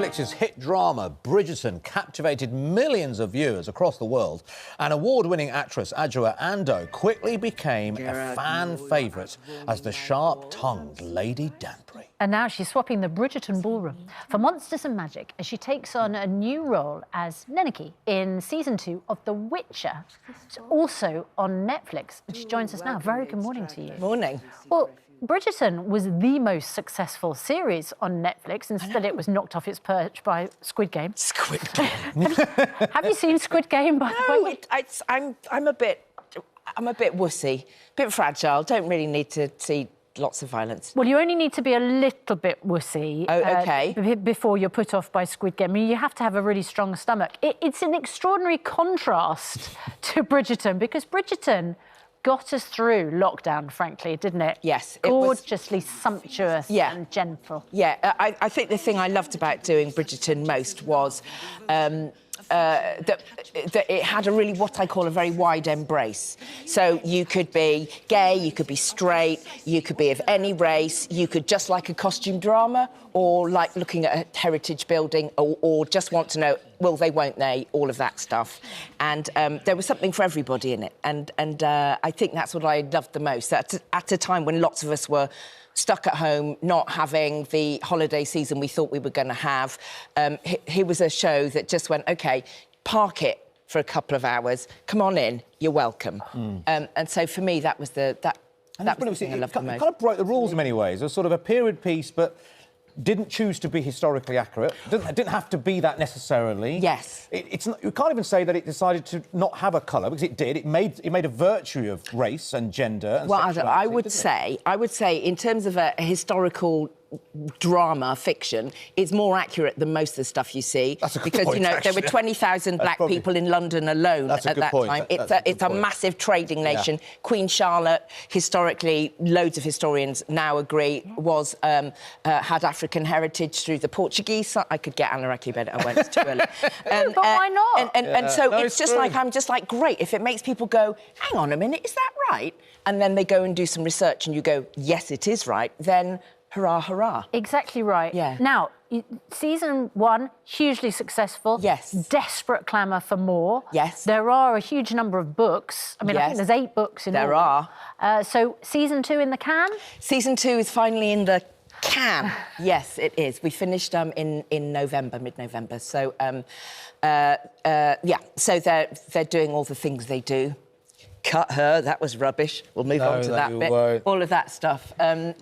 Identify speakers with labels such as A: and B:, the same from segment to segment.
A: Netflix's hit drama Bridgerton captivated millions of viewers across the world, and award-winning actress Adjoa Andoh quickly became a fan favourite as the sharp-tongued Lady Danbury.
B: And now she's swapping the Bridgerton ballroom for monsters and magic as she takes on a new role as Nenneke in season 2 of The Witcher. It's also on Netflix. And she joins us now. Very good morning to you.
C: Morning.
B: Well, Bridgerton was the most successful series on Netflix. Instead, it was knocked off its perch by Squid Game.
C: Squid Game.
B: Have you seen Squid Game, by the way?
C: I'm a bit wussy, a bit fragile. Don't really need to see lots of violence.
B: Well, you only need to be a little bit wussy before you're put off by Squid Game. I mean, you have to have a really strong stomach. It's an extraordinary contrast to Bridgerton, because Bridgerton got us through lockdown, frankly, didn't it?
C: Yes.
B: Gorgeously sumptuous and gentle.
C: Yeah, I think the thing I loved about doing Bridgerton most was that it had what I call a very wide embrace. So you could be gay, you could be straight, you could be of any race, you could just like a costume drama, or like looking at a heritage building, or just want to know, will they, won't they, all of that stuff. And there was something for everybody in it. And I think that's what I loved the most. At a time when lots of us were stuck at home, not having the holiday season we thought we were going to have, here was a show that just went, OK, park it for a couple of hours, come on in, you're welcome. And so for me, that was the thing I loved the most.
A: It kind of broke the rules in many ways. It was sort of a period piece, but didn't choose to be historically accurate. It didn't have to be that necessarily.
C: Yes.
A: You can't even say that it decided to not have a colour, because it did. It made a virtue of race and gender and sexuality,
C: I would say, in terms of a historical drama fiction, it's more accurate than most of the stuff you see.
A: That's a good
C: because
A: point,
C: there were 20,000 black people in London alone at that time. It's a massive trading nation. Yeah. Queen Charlotte, historically, loads of historians now agree, had African heritage through the Portuguese. I could get anorexia, but I went too early.
B: But why not?
C: And so it's just like, I'm just like, great, if it makes people go, hang on a minute, is that right? And then they go and do some research and you go, yes, it is right, then hurrah, hurrah.
B: Exactly right.
C: Yeah.
B: Now, season 1, hugely successful.
C: Yes.
B: Desperate clamour for more.
C: Yes.
B: There are a huge number of books. I mean, I think there's 8 books in all.
C: There are.
B: So season 2 in the can? Season
C: 2 is finally in the can. Yes, it is. We finished in November, mid-November. So, so they're doing all the things they do. Cut her, that was rubbish. We'll move on to that bit.
A: Won't.
C: All of that stuff. And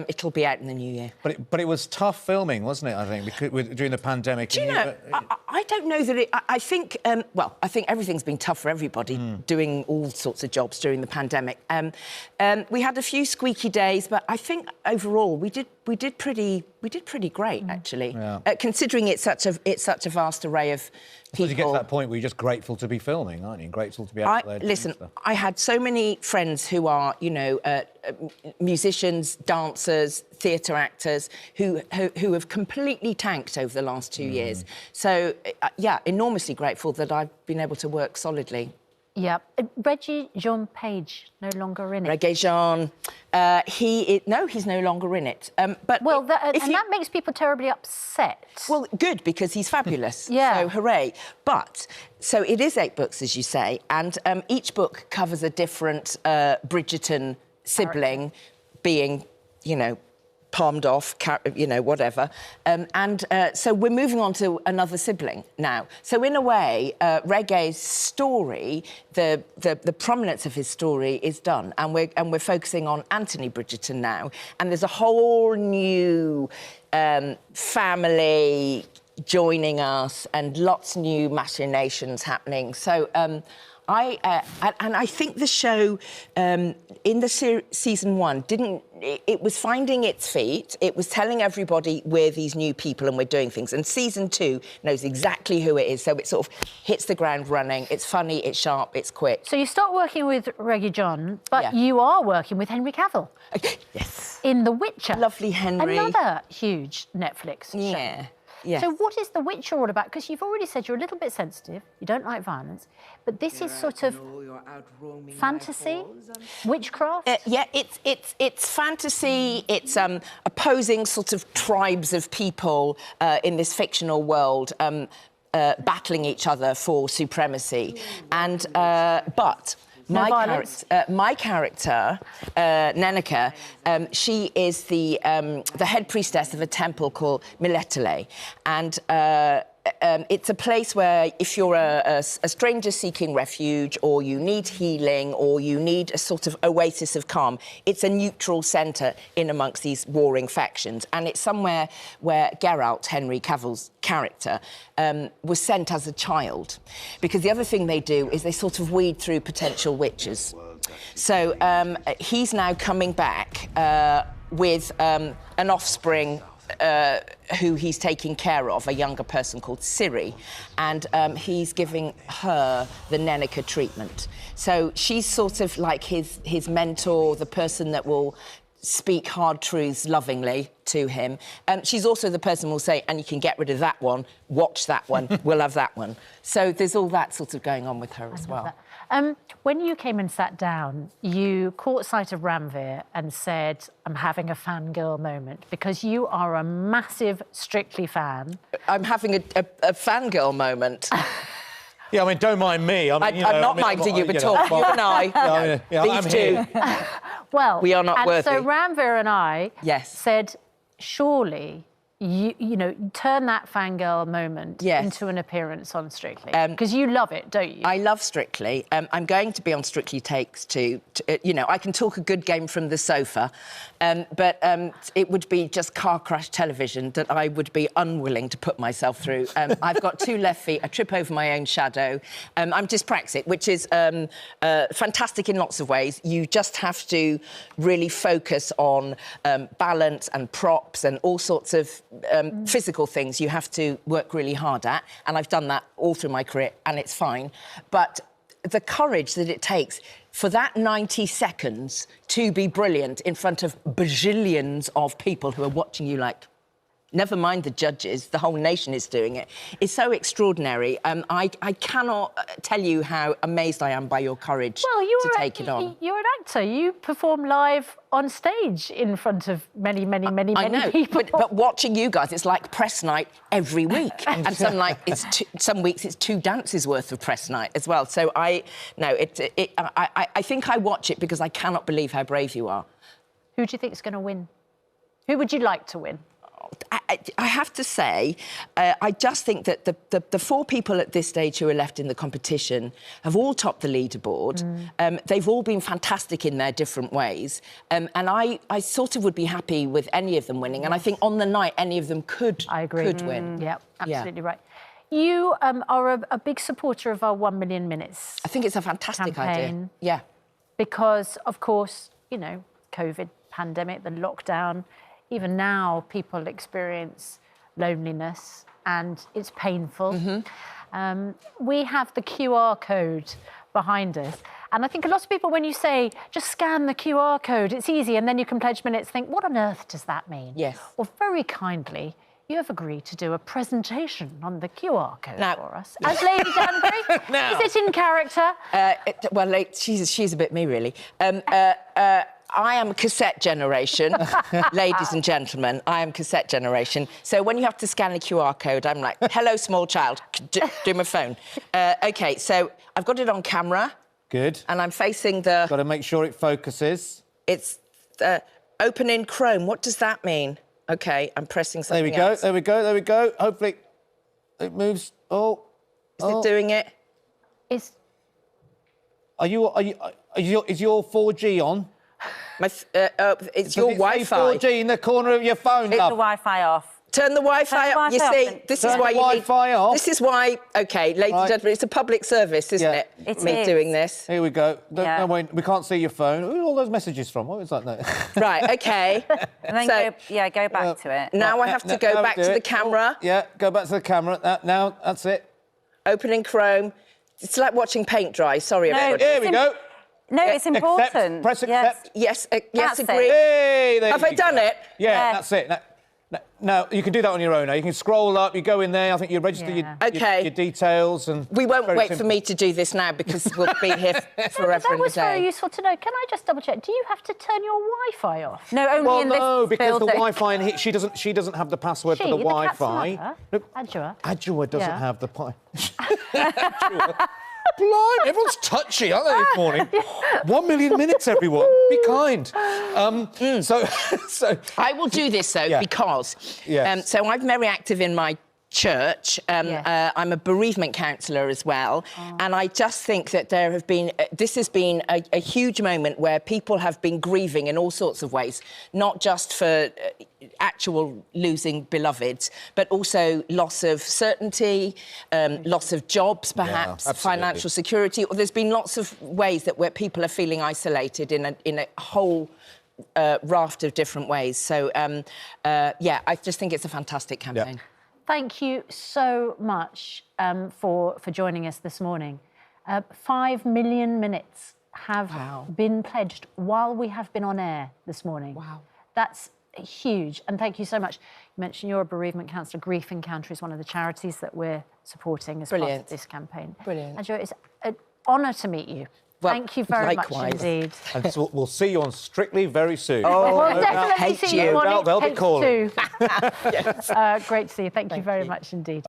C: it'll be out in the new year.
A: But it was tough filming, wasn't it, I think, during the pandemic?
C: Do you know, I don't know that I think, I think everything's been tough for everybody doing all sorts of jobs during the pandemic. We had a few squeaky days, but I think overall we did pretty great, actually. Yeah. Considering it's such a vast array of people. You get to that
A: point where you're just grateful to be filming, aren't you? Grateful to be out there.
C: Listen, I had so many friends who are, musicians, dancers, theatre actors who have completely tanked over the last 2 years. So, enormously grateful that I've been able to work solidly.
B: Yeah. Regé-Jean Page, no longer in it.
C: Regé-Jean, he's no longer in it. But
B: that makes people terribly upset.
C: Well, good, because he's fabulous.
B: Yeah.
C: So hooray. But, so it is 8 books, as you say, and each book covers a different Bridgerton sibling being, palmed off, whatever. So we're moving on to another sibling now. So in a way, Regé's story, the prominence of his story is done, and we're focusing on Anthony Bridgerton now. And there's a whole new family joining us, and lots of new machinations happening. So. I think the show in the season 1 it was finding its feet. It was telling everybody we're these new people and we're doing things. And season 2 knows exactly who it is, so it sort of hits the ground running. It's funny, it's sharp, it's quick.
B: So you start working with Regé-Jean, but you are working with Henry Cavill.
C: Yes.
B: In The Witcher.
C: Lovely Henry.
B: Another huge Netflix show.
C: Yes.
B: So what is The Witcher all about? Because you've already said you're a little bit sensitive, you don't like violence, but this is sort of fantasy, witchcraft?
C: Yeah, it's fantasy. It's opposing sort of tribes of people in this fictional world battling each other for supremacy. And but my character, Nenneke, she is the head priestess of a temple called Milletele, and it's a place where if you're a stranger seeking refuge, or you need healing, or you need a sort of oasis of calm, it's a neutral centre in amongst these warring factions. And it's somewhere where Geralt, Henry Cavill's character, was sent as a child. Because the other thing they do is they sort of weed through potential witches. So he's now coming back with an offspring who he's taking care of, a younger person called Ciri, and he's giving her the Nenneke treatment. So she's sort of like his mentor, the person that will speak hard truths lovingly to him. She's also the person who will say, and you can get rid of that one, watch that one, we'll have that one. So there's all that sort of going on with her as well.
B: When you came and sat down, you caught sight of Ranveer and said, I'm having a fangirl moment, because you are a massive Strictly fan.
C: I'm having a fangirl moment.
A: Yeah, I mean, don't mind me. I mean,
C: I'm not minding you at all. You and I, these two.
B: Well,
C: we are not worthy.
B: So Ranveer and I said, surely you turn that fangirl moment into an appearance on Strictly. Because you love it, don't you?
C: I love Strictly. I'm going to be on Strictly Takes too. I can talk a good game from the sofa, but it would be just car crash television that I would be unwilling to put myself through. I've got 2 left feet, I trip over my own shadow. I'm dyspraxic, which is fantastic in lots of ways. You just have to really focus on balance and props and all sorts of physical things you have to work really hard at, and I've done that all through my career, and it's fine. But the courage that it takes for that 90 seconds to be brilliant in front of bajillions of people who are watching you like, never mind the judges, the whole nation is doing it, is so extraordinary. I cannot tell you how amazed I am by your courage to take it on.
B: You're an actor. You perform live on stage in front of many people.
C: But watching you guys, it's like press night every week. And some weeks it's 2 dances worth of press night as well. So I think I watch it because I cannot believe how brave you are.
B: Who do you think is going to win? Who would you like to win?
C: I have to say, I just think that the 4 people at this stage who are left in the competition have all topped the leaderboard. They've all been fantastic in their different ways. And I sort of would be happy with any of them winning. And I think on the night, any of them could win.
B: Yeah, absolutely right. You are a big supporter of our 1 million minutes.
C: I think it's a fantastic
B: campaign,
C: idea. Yeah.
B: Because, of course, COVID, pandemic, the lockdown, even now, people experience loneliness and it's painful. We have the QR code behind us. And I think a lot of people, when you say, just scan the QR code, it's easy, and then you can pledge minutes, think, what on earth does that mean?
C: Yes.
B: Well, very kindly, you have agreed to do a presentation on the QR code for us. As Lady Danbury, is it in character?
C: She's a bit me, really. I am cassette generation, ladies and gentlemen. I am cassette generation. So when you have to scan a QR code, I'm like, hello, small child, do my phone. OK, so I've got it on camera.
A: Good.
C: And I'm facing the...
A: Got to make sure it focuses.
C: It's open in Chrome. What does that mean? OK, I'm pressing something else.
A: There we go. Hopefully it moves. Is
C: it doing it?
B: Is
A: your 4G on?
C: It's your Wi-Fi.
A: 4G in the corner of your phone,
D: Take the Wi-Fi off.
C: Turn the Wi-Fi off. You see, this is why you need... This is why, OK, ladies and gentlemen, it's a public service, isn't it?
D: It
C: Me
D: is.
C: doing this.
A: Here we go. No, wait, we can't see your phone. Who are all those messages from? What was that? No.
C: Right, OK.
D: And then go back to it.
C: Now I have to go back to the camera.
A: Yeah, go back to the camera. Now, that's it.
C: Opening Chrome. It's like watching paint dry. Sorry about it.
A: Here we go.
D: No, it's important.
A: Press accept.
C: Yes,
D: That's
C: agree.
A: Hey,
C: have I done it?
A: Yeah, that's it. No, you can do that on your own now. You can scroll up, you go in there, I think you register your details and...
C: We won't wait for me to do this now because we'll be here forever and a day.
B: That was very useful to know. Can I just double-check? Do you have to turn your Wi-Fi off?
D: No, only in this
A: no, because
D: building.
A: the Wi-Fi... And she doesn't have the password for the Wi-Fi.
B: Adjoa.
A: Adjoa doesn't have the... Adjoa. Blind. Everyone's touchy, aren't they, this morning? 1 million minutes, everyone. Be kind. So
C: I will do this, though, because... so I'm very active in my church. I'm a bereavement counsellor as well. And I just think that there have been... this has been a huge moment where people have been grieving in all sorts of ways, not just for... actual losing beloveds, but also loss of certainty, loss of jobs, perhaps, financial security. There's been lots of ways that where people are feeling isolated in a whole raft of different ways. So, I just think it's a fantastic campaign.
B: Yeah. Thank you so much for joining us this morning. 5 million minutes have been pledged while we have been on air this morning. Wow. That's huge, and thank you so much. You mentioned you're a bereavement counsellor. Grief Encounter is one of the charities that we're supporting as part of this campaign. Brilliant. Adjoa, it's an honour to meet you. Well, thank you very much indeed.
A: And so we'll see you on Strictly very soon.
B: We'll definitely see you on
A: They'll be calling.
B: Great to see you. Thank you very much indeed.